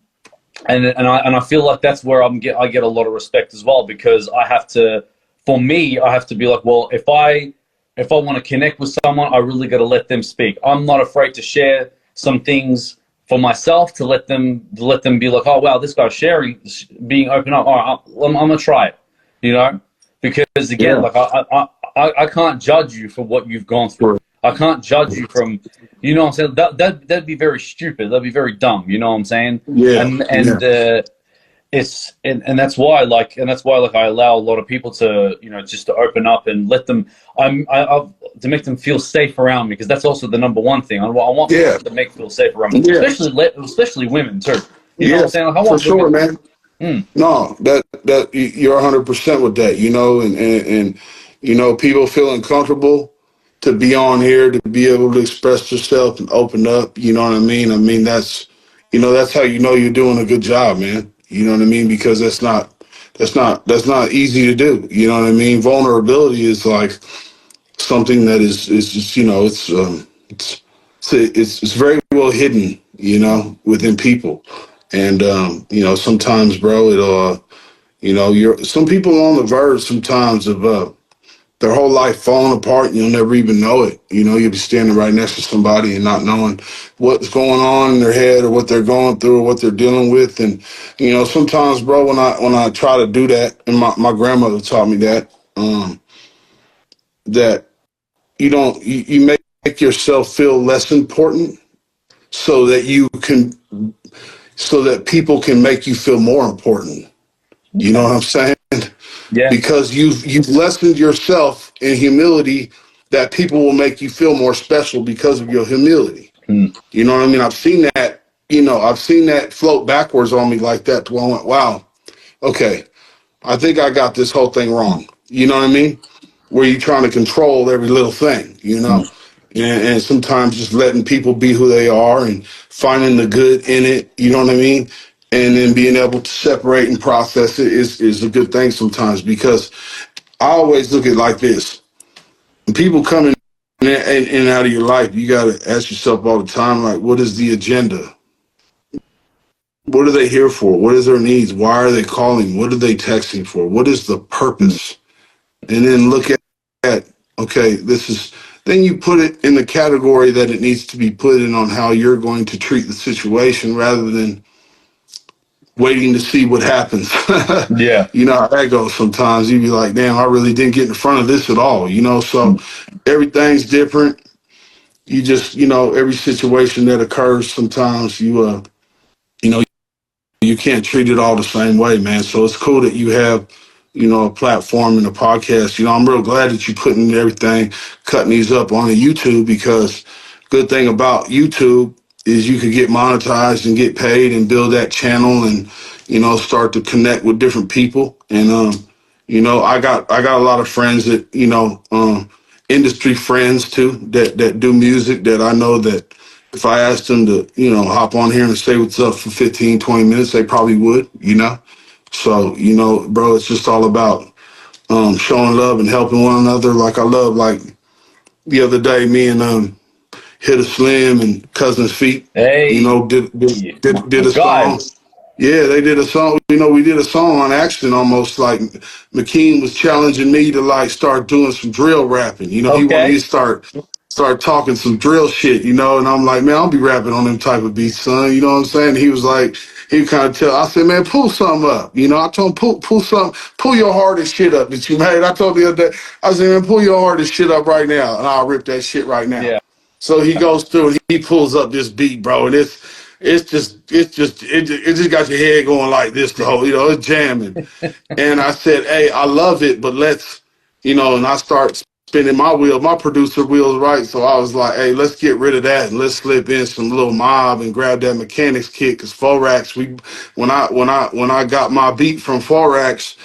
I feel like that's where I get a lot of respect as well because I have to for me I have to be like well if I want to connect with someone I really got to let them speak. I'm not afraid to share some things for myself to let them be like oh wow this guy's sharing being open up all right I'm gonna try it you know, because again, Yeah. like I can't judge you for what you've gone through. For, I can't judge you from, you know what I'm saying? That'd be very stupid. That'd be very dumb. You know what I'm saying? yeah. And Yeah. and that's why like I allow a lot of people to just to open up and let them I've to make them feel safe around me, because that's also the number one thing. I want Yeah, people to make feel safe around me, yeah, especially women too. You know what yeah, I'm saying? Like I for want sure, women. man. Mm, No, that you're 100% with that, and people feeling comfortable to be on here, to be able to express yourself and open up. You know what I mean? I mean that's how you're doing a good job, man. You know what I mean? Because that's not easy to do. You know what I mean? Vulnerability is like something that is just it's very well hidden, within people, and sometimes, bro, you're some people on the verge sometimes of their whole life falling apart, and you'll never even know it. You'll be standing right next to somebody and not knowing what's going on in their head or what they're going through or what they're dealing with. And sometimes, bro, when I try to do that, and my grandmother taught me that, that you make yourself feel less important so that so that people can make you feel more important. You know okay. what I'm saying? Yeah. Because you've lessened yourself in humility, that people will make you feel more special because of your humility. Mm, You know what I mean? I've seen that float backwards on me like that, to where I went, wow, okay, I think I got this whole thing wrong. You know what I mean? Where you're trying to control every little thing, mm, and sometimes just letting people be who they are and finding the good in it, you know what I mean? And then being able to separate and process it is a good thing sometimes, because I always look at it like this. When people come in and out of your life, you got to ask yourself all the time, like, what is the agenda? What are they here for? What is their needs? Why are they calling? What are they texting for? What is the mm. purpose? And then look at okay, then you put it in the category that it needs to be put in, on how you're going to treat the situation, rather than waiting to see what happens. Yeah. You know how that goes sometimes. You be like, damn, I really didn't get in front of this at all, so Mm. everything's different. You just, every situation that occurs, sometimes you know, you can't treat it all the same way, man. So it's cool that you have, a platform and a podcast. I'm real glad that you putting everything, cutting these up on the YouTube, because good thing about YouTube is you could get monetized and get paid and build that channel, and, start to connect with different people. And, I got a lot of friends that, industry friends too, that do music, that I know that if I asked them to, hop on here and say what's up for 15, 20 minutes, they probably would. So, bro, it's just all about showing love and helping one another. Like, I love, like, the other day, me and Hit a Slim and Cousin's Feet, Hey, did my a song. guys. Yeah, they did a song. We did a song on accident almost. Like, McKean was challenging me to, like, start doing some drill rapping. He wanted me to Okay. start talking some drill shit. And I'm like, man, I'll be rapping on them type of beats, son. You know what I'm saying? He was like, he kind of tell. I said, man, pull something up. I told him, pull something, pull your hardest shit up that you made. I told him the other day, I said, man, pull your hardest shit up right now, and I'll rip that shit right now. Yeah. So he goes through and he pulls up this beat, bro, and it just got your head going like this, the whole, it's jamming. And I said, hey, I love it, but and I start spinning my producer wheels, right? So I was like, hey, let's get rid of that and let's slip in some little mob and grab that mechanics kit, because Forax, when I got my beat from Forax,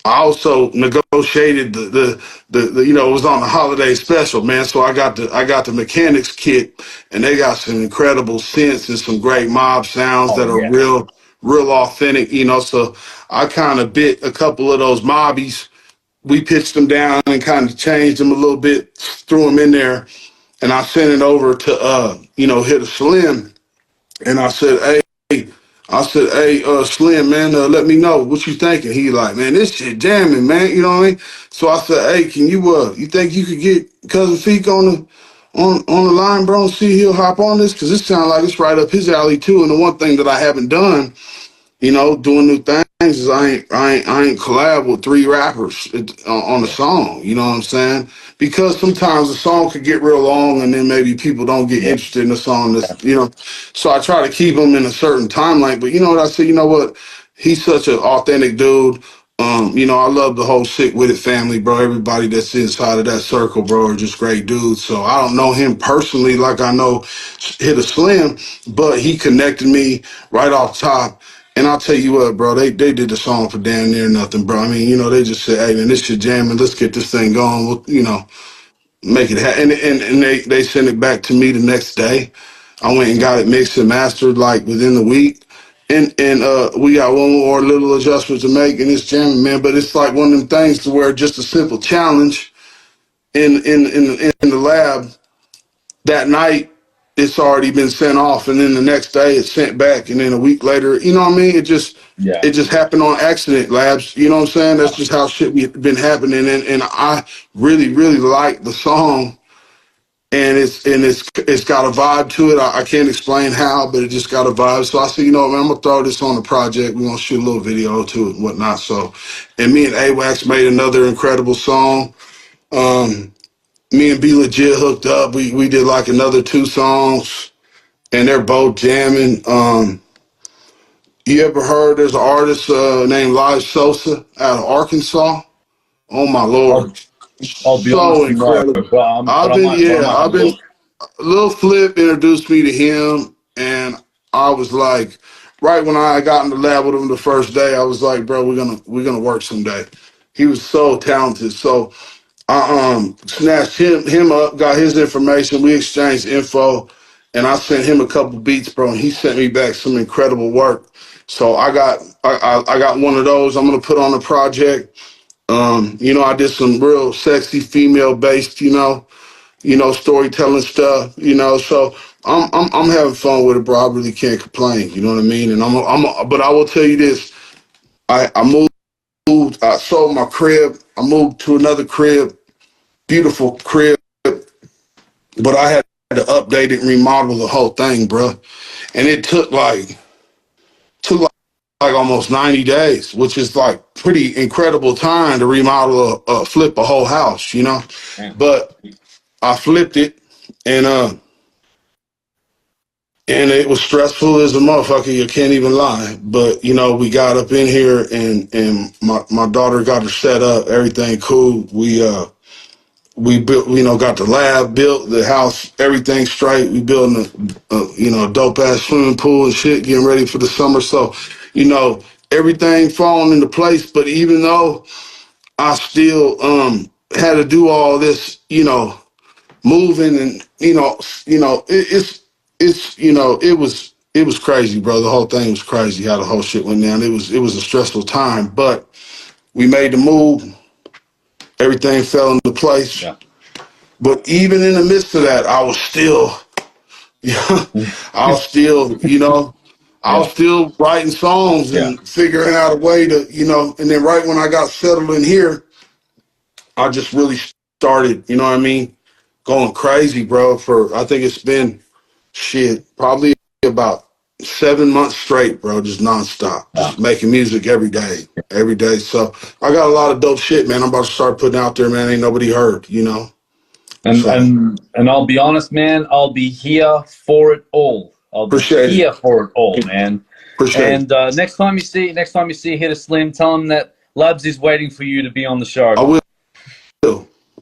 I also negotiated the it was on the holiday special, man. So I got the mechanics kit, and they got some incredible synths and some great mob sounds Oh that are yeah. real authentic, So I kind of bit a couple of those mobbies. We pitched them down and kind of changed them a little bit, threw them in there, and I sent it over to Hit a Slim, and I said, hey, Slim, man, let me know what you thinking. He like, man, this shit jamming, man. You know what I mean? So I said, hey, can you think you could get Cousin Feek on the line, bro, and see if he'll hop on this? Because it sounds like it's right up his alley too. And the one thing that I haven't done, doing new things, is I ain't collab with three rappers on a Yeah. song. You know what I'm saying? Because sometimes the song could get real long, and then maybe people don't get Yeah. interested in the song. So I try to keep them in a certain timeline. But you know what I say? You know what? he's such an authentic dude. You know, I love the whole Sick With It family, bro. Everybody that's inside of that circle, bro, are just great dudes. So I don't know him personally like I know Hit a Slim, but he connected me right off top. And I'll tell you what, bro, they did the song for damn near nothing, bro. I mean, you know, they just said, hey, man, this shit jamming. Let's get this thing going. We'll, you know, make it happen. And they sent it back to me the next day. I went and got it mixed and mastered like within the week. And we got one more little adjustment to make and it's jamming, man. But it's like one of them things to where just a simple challenge in the lab that night, it's already been sent off, and then the next day it's sent back, and then a week later, you know what I mean? Yeah. It just happened on accident, Labs. You know what I'm saying? That's just how shit been happening, and I really like the song, and it's got a vibe to it. I can't explain how, but it just got a vibe. So I said, you know, man, I'm gonna throw this on the project. We're gonna shoot a little video to it and whatnot. So, and me and AWAX made another incredible song. Me and B Legit hooked up. We did like another 2 songs, and they're both jamming. You ever heard there's an artist named Live Sosa out of Arkansas? Oh my I'll, lord, I'll be honest, so no, incredible. but I might, I've have a been. look. Lil Flip introduced me to him, and I was like, right when I got in the lab with him the first day, I was like, bro, we're gonna work someday. He was so talented. So I snatched him up, got his information, we exchanged info, and I sent him a couple beats, bro, and he sent me back some incredible work. So I got one of those I'm gonna put on the project. You know, I did some real sexy female based, storytelling stuff, so I'm having fun with it, bro. I really can't complain, you know what I mean? And but I will tell you this, I moved, I sold my crib, I moved to another crib, beautiful crib, but I had to update it and remodel the whole thing, bro. And it took like almost 90 days, which is like pretty incredible time to remodel flip a whole house, Man. But I flipped it, and and it was stressful as a motherfucker. You can't even lie. But we got up in here, and my daughter got her set up. Everything cool. We built, got the lab built, the house, everything straight. We building a dope ass swimming pool and shit, getting ready for the summer. So, everything falling into place. But even though I still had to do all this, moving, and it was crazy, bro. The whole thing was crazy how the whole shit went down. It was a stressful time, but we made the move. Everything fell into place. Yeah. But even in the midst of that, I was still, I was still, I was Yeah. still writing songs Yeah. and figuring out a way to, and then right when I got settled in here, I just really started, you know what I mean, going crazy, bro. I think it's been probably about 7 months straight, bro, just nonstop, Yeah. just making music every day, every day. So I got a lot of dope shit, man. I'm about to start putting out there, man. Ain't nobody heard, And So and I'll be honest, man. I'll be here for it all. I'll be appreciate it. here for it all, man. Appreciate And it. next time you see Hit a Slim, tell him that Labzy's waiting for you to be on the show. I will.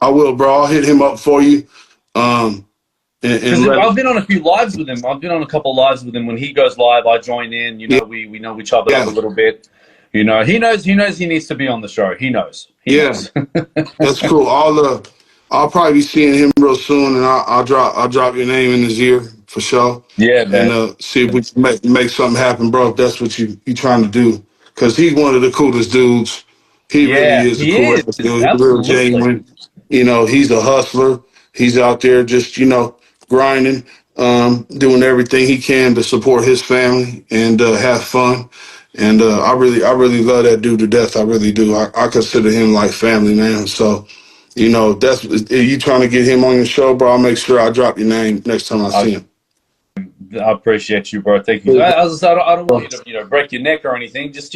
I will, bro. I'll hit him up for you. Um, and Because let I've been on a few lives with him. I've been on a couple of lives with him. When he goes live, I join in. yeah, We know we chop it up a yeah, little bit. He knows he needs to be on the show. He knows. He yeah. knows. That's cool. I'll probably be seeing him real soon, and I'll drop your name in his ear for sure, Yeah, and man. see if we can make something happen, bro. If that's what you trying to do, because he's one of the coolest dudes. He really Yeah, is a he cool ass is. dude. He's real Absolutely. genuine. He's a hustler. He's out there just grinding, doing everything he can to support his family and have fun. And I really love that dude to death. I really do. I consider him like family, man. So. That's if you trying to get him on your show, bro. I'll make sure I drop your name next time I I, see him. I appreciate you, bro. Thank you. As I said, I don't want you to break your neck or anything. Just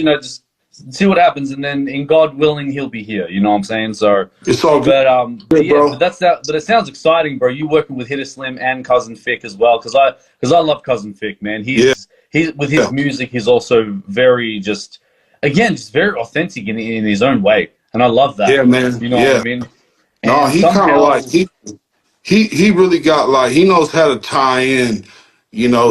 see what happens, and then in God willing, he'll be here. You know what I'm saying? So, It's all good, but yeah, bro. but that's that. But it sounds exciting, bro. You working with Hitter Slim and Cousin Fick as well, because I love Cousin Fick, man. Yeah, He's with his yeah, music. He's also very just again, just very authentic in his own way, and I love that. Yeah, man. You know what I Yeah. mean? No, And he kind of like somehow, he really got like he knows how to tie in,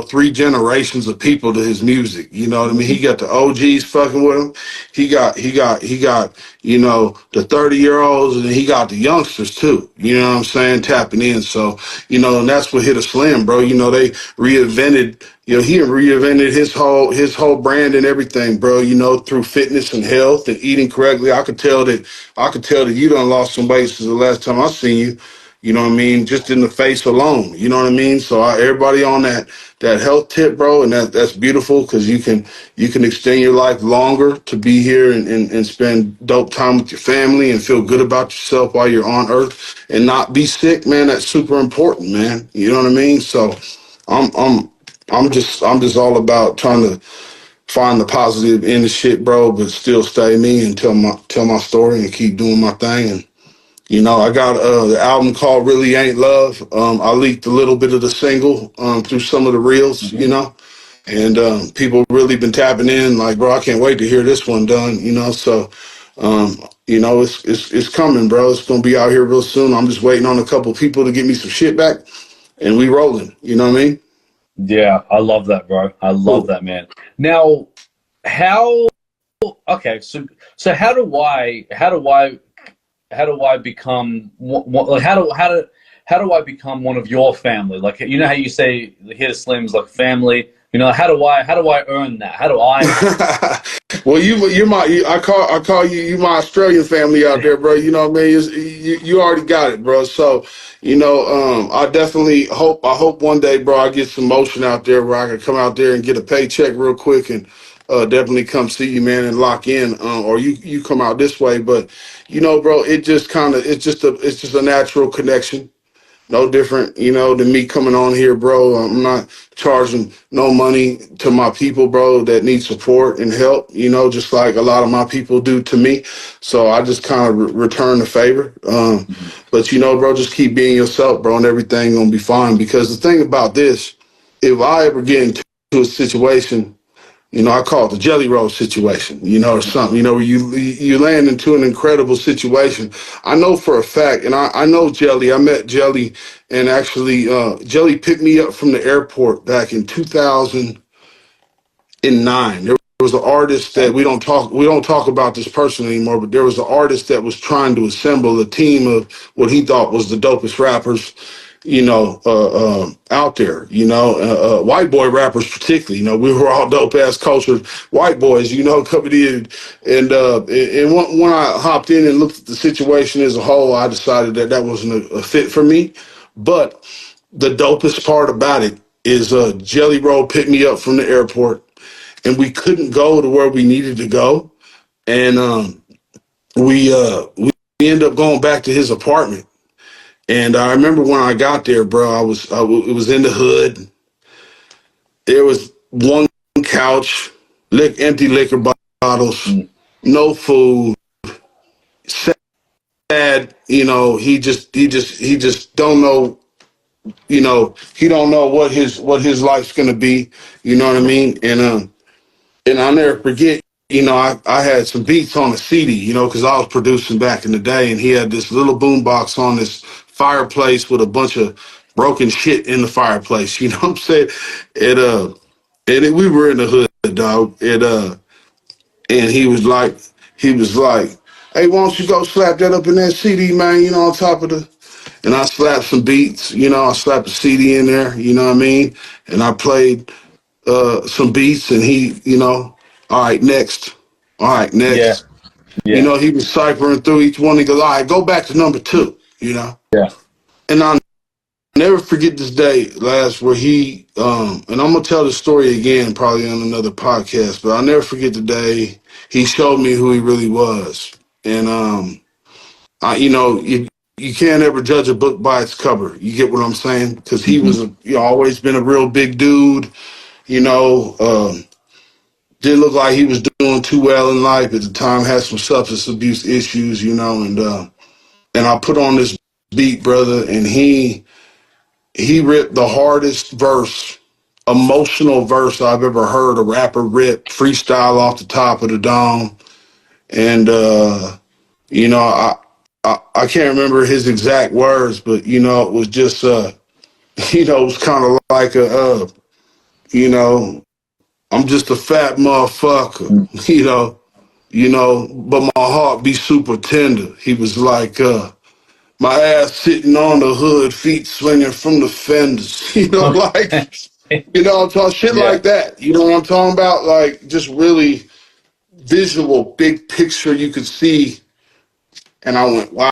three generations of people to his music. You know what I mean? He got the OGs fucking with him. He got the 30-year-olds, and then he got the youngsters too. You know what I'm saying? Tapping in. So, and that's what hit a slam, bro. They reinvented. He reinvented his whole brand and everything, bro. Through fitness and health and eating correctly. I could tell that you done lost some weight since the last time I seen you. You know what I mean? Just in the face alone. You know what I mean? So everybody on that health tip, bro, and that's beautiful because you can extend your life longer to be here and spend dope time with your family and feel good about yourself while you're on Earth and not be sick, man. That's super important, man. You know what I mean? So I'm I'm I'm just all about trying to find the positive in the shit, bro, but still stay me and tell my story and keep doing my thing. And I got the album called Really Ain't Love. I leaked a little bit of the single through some of the reels, and people really been tapping in like, bro, I can't wait to hear this one done, So, it's coming, bro. It's gonna be out here real soon. I'm just waiting on a couple people to get me some shit back, and we rolling. You know what I mean? yeah, I love that, bro. I love Cool. that, man. Now, how? Okay, so how do I become like how do I become one of your family? Like you know how you say the Hit Slims like family. How do I earn that? How do I earn that? Well, I call you my Australian family out there, bro. You know what I mean? You already got it, bro. So, I definitely hope one day, bro, I get some motion out there where I can come out there and get a paycheck real quick and definitely come see you, man, and lock in. Or you come out this way, but bro, it's just a natural connection. No different, than me coming on here, bro. I'm not charging no money to my people, bro, that need support and help, just like a lot of my people do to me. So I just kind of return the favor. But, bro, just keep being yourself, bro, and everything gonna be fine. Because the thing about this, if I ever get into a situation, I call it the jelly roll situation, or something, where you land into an incredible situation. I know for a fact, and I know Jelly. I met Jelly, and actually, Jelly picked me up from the airport back in 2009. There was an artist that we don't talk about this person anymore, but there was an artist that was trying to assemble a team of what he thought was the dopest rappers, out there, white boy rappers particularly. We were all dope ass cultured white boys, coming in, and when I hopped in and looked at the situation as a whole, I decided that that wasn't a fit for me. But the dopest part about it is Jelly Roll picked me up from the airport, and we couldn't go to where we needed to go, and we ended up going back to his apartment. And I remember when I got there, bro, it was in the hood. There was one couch, empty liquor bottles, Mm. no food. Sad, he just don't know, he don't know what his life's gonna be. You know what I mean? And I'll never forget. I had some beats on a CD, because I was producing back in the day, and he had this little boom box on this fireplace with a bunch of broken shit in the fireplace. You know what I'm saying? It we were in the hood, dog. And he was like, hey, why don't you go slap that up in that CD, man? On top of the. And I slapped some beats. I slapped the CD in there. You know what I mean? And I played some beats, and all right, next. All right, Yeah, next. yeah, He was ciphering through each one. He goes, all right, go back to number two. yeah. And I'll never forget this day, last, where and I'm going to tell the story again probably on another podcast, but I'll never forget the day he showed me who he really was. And, you can't ever judge a book by its cover. You get what I'm saying? Because he Hmm. was, always been a real big dude, you know. Didn't look like he was doing too well in life at the time. Had some substance abuse issues, and I put on this beat, brother, and he ripped the hardest verse emotional verse I've ever heard a rapper rip freestyle off the top of the dome. And you know, I can't remember his exact words, but you know, it was just you know, it was kind of like a you know, I'm just a fat motherfucker, you know, but my heart be super tender. He was like, my ass sitting on the hood, feet swinging from the fenders, you know, like, you know, I'm talking shit Yeah. like that. You know what I'm talking about? Like, just really visual, big picture you could see. And I went, wow.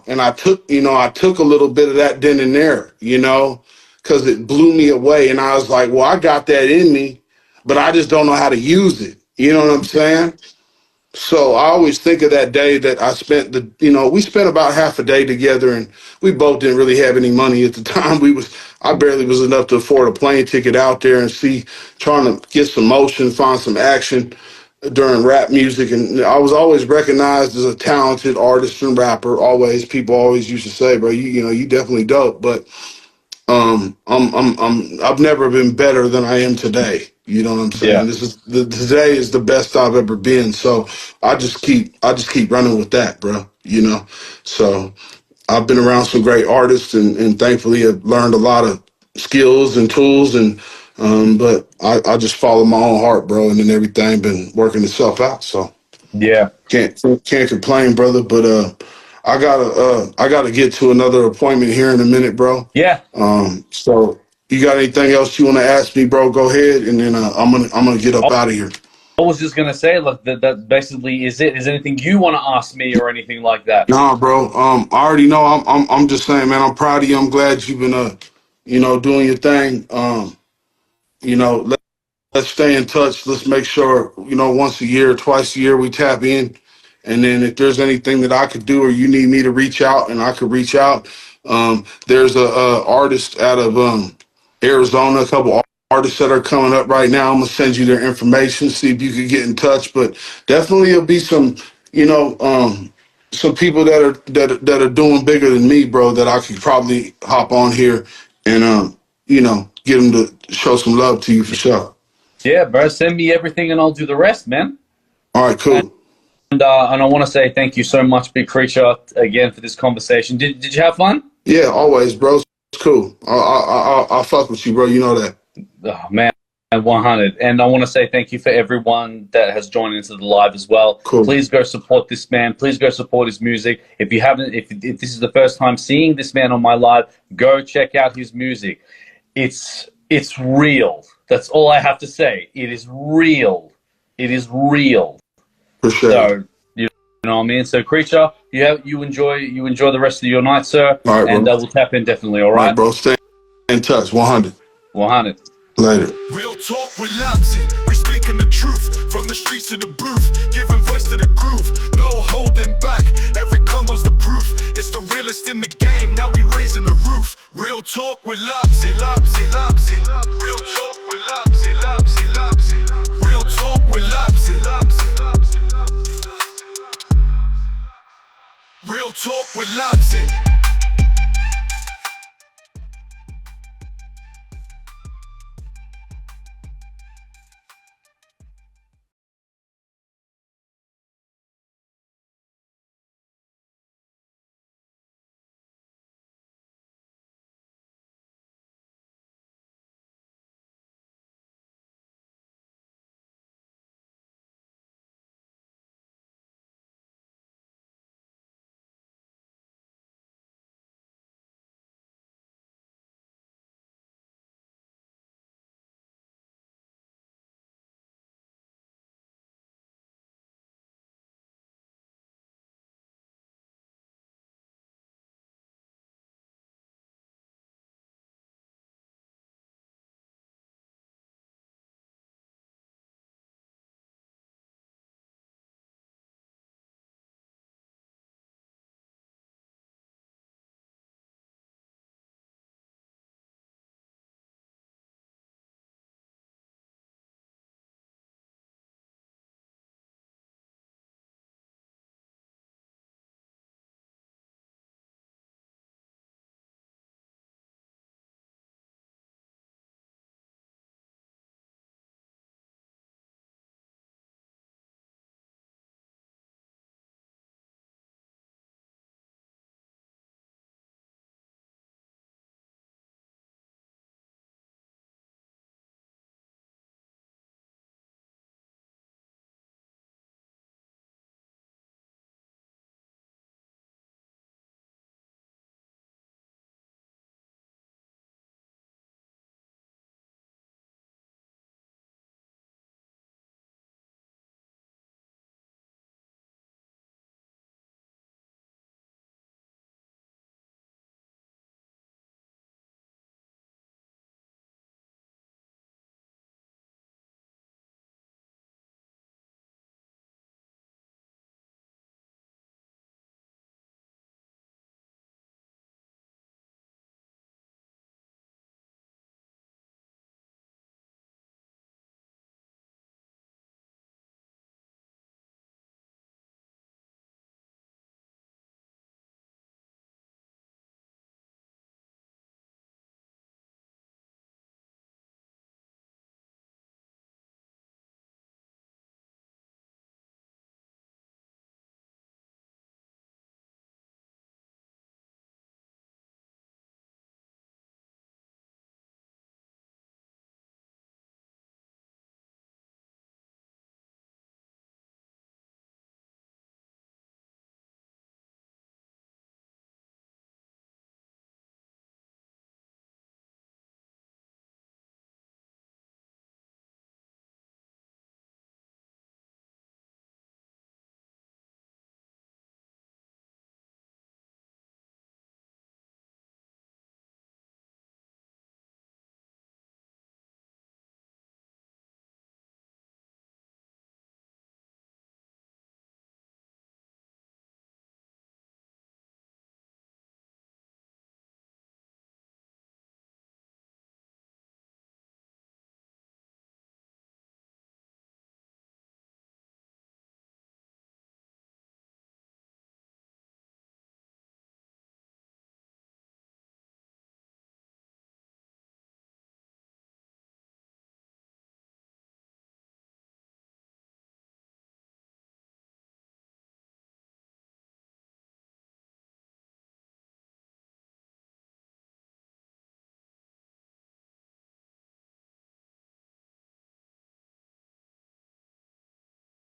And I took a little bit of that then and there, you know, because it blew me away. And I was like, well, I got that in me, but I just don't know how to use it. You know what I'm saying? So I always think of that day that I spent we spent about half a day together, and we both didn't really have any money at the time. I barely was enough to afford a plane ticket out there and trying to get some motion, find some action during rap music. And I was always recognized as a talented artist and rapper. Always, people always used to say, bro, you know, you definitely dope, but I've never been better than I am today. You know what I'm saying? Yeah. Today is the best I've ever been. So I just keep running with that, bro. You know, so I've been around some great artists, and thankfully have learned a lot of skills and tools, and but I just follow my own heart, bro, and then everything been working itself out. So Yeah. can't complain, brother. But I gotta get to another appointment here in a minute, bro. Yeah. So you got anything else you want to ask me, bro? Go ahead, and then I'm gonna get up out of here. I was just gonna say, look, that basically is it. Is there anything you want to ask me or anything like that? Nah, bro. I already know. I'm just saying, man. I'm proud of you. I'm glad you've been doing your thing. You know, let's stay in touch. Let's make sure, once a year, twice a year, we tap in. And then if there's anything that I could do or you need me to reach out and I could reach out, there's a artist out of Arizona, a couple artists that are coming up right now. I'm going to send you their information, see if you could get in touch. But definitely it'll be some people that are doing bigger than me, bro, that I could probably hop on here and, get them to show some love to you for sure. Yeah, bro. Send me everything and I'll do the rest, man. All right, cool. And I want to say thank you so much, Big Creature, again for this conversation. Did you have fun? Yeah, always, bro. It's cool. I'll fuck with you, bro. You know that. Oh, man, 100. And I want to say thank you for everyone that has joined into the live as well. Cool. Please go support this man. Please go support his music. If you haven't, if this is the first time seeing this man on my live, go check out his music. It's real. That's all I have to say. It is real. It is real. For sure. So you know what I mean. So Creature, you enjoy the rest of your night, sir. All right, and bro. we'll tap in definitely. All All right, right, bro. Stay in touch. 100. 100. Later. Real talk with Labzy, we speaking the truth from the streets to the booth, giving voice to the groove, no holding back. Every combo's the proof. It's the realest in the game. Now we raising the roof. Real talk with Labzy, Labzy, Labzy. Real talk with Labzy, Labzy, Labzy. Real talk with Labzy, Labzy, Labzy. Real talk with Labzy.